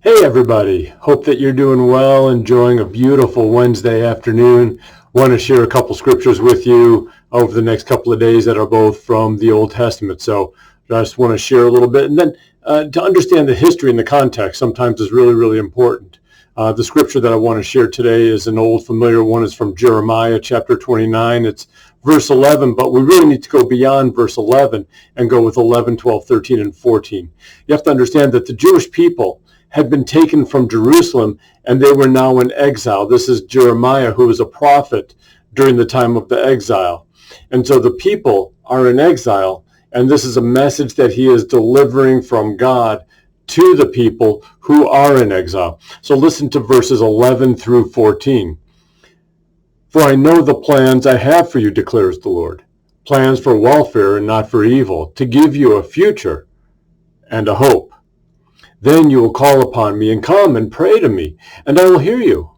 Hey everybody, hope that you're doing well, enjoying a beautiful Wednesday afternoon. Want to share a couple scriptures with you over the next couple of days that are both from the Old Testament. So I just want to share a little bit, and then to understand the history and the context sometimes is really, really important. The scripture that I want to share today is an old familiar one. It's from Jeremiah chapter 29. It's verse 11, but we really need to go beyond verse 11 and go with 11, 12, 13, and 14. You have to understand that the Jewish people had been taken from Jerusalem and they were now in exile. This is Jeremiah, who was a prophet during the time of the exile. And so the people are in exile, and this is a message that he is delivering from God to the people who are in exile. So listen to verses 11 through 14. For I know the plans I have for you, declares the Lord, plans for welfare and not for evil, to give you a future and a hope. Then you will call upon me and come and pray to me, and I will hear you.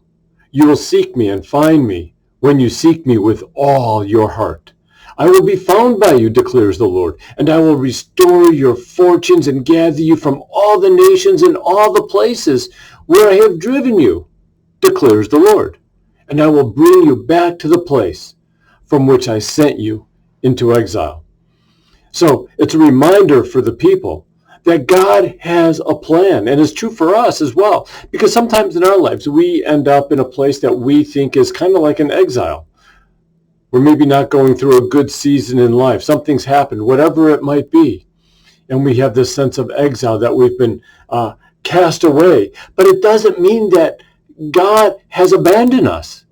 You will seek me and find me when you seek me with all your heart. I will be found by you, declares the Lord, and I will restore your fortunes and gather you from all the nations and all the places where I have driven you, declares the Lord, and I will bring you back to the place from which I sent you into exile. So it's a reminder for the people that God has a plan, and it's true for us as well, because sometimes in our lives we end up in a place that we think is kind of like an exile. We're maybe not going through a good season in life. Something's happened, whatever it might be, and we have this sense of exile, that we've been cast away. But it doesn't mean that God has abandoned us.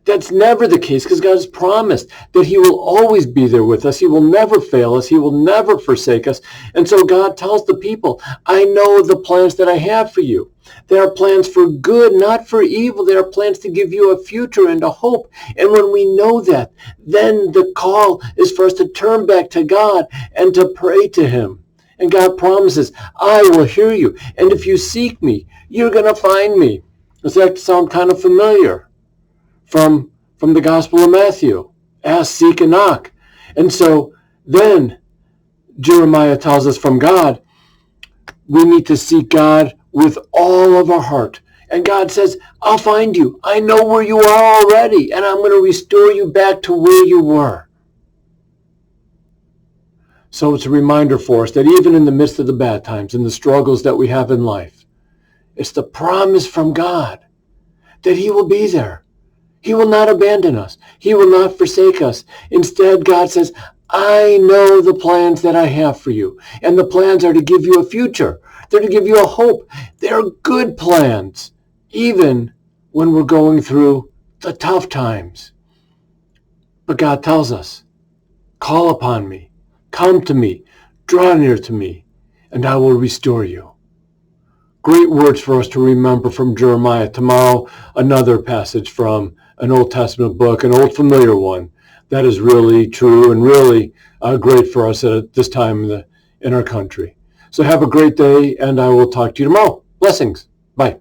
That's never the case, because God has promised that he will always be there with us. He will never fail us. He will never forsake us. And so God tells the people, I know the plans that I have for you. They are plans for good, not for evil. They are plans to give you a future and a hope. And when we know that, then the call is for us to turn back to God and to pray to him. And God promises, I will hear you. And if you seek me, you're going to find me. Does that sound kind of familiar? From the Gospel of Matthew. Ask, seek, and knock. And so then Jeremiah tells us from God, we need to seek God with all of our heart. And God says, I'll find you. I know where you are already, and I'm going to restore you back to where you were. So it's a reminder for us that even in the midst of the bad times and the struggles that we have in life, it's the promise from God that he will be there. He will not abandon us. He will not forsake us. Instead, God says, I know the plans that I have for you. And the plans are to give you a future. They're to give you a hope. They're good plans, even when we're going through the tough times. But God tells us, call upon me, come to me, draw near to me, and I will restore you. Great words for us to remember from Jeremiah. Tomorrow, another passage from an Old Testament book, an old familiar one that is really true and really great for us at this time in our country. So have a great day, and I will talk to you tomorrow. Blessings. Bye.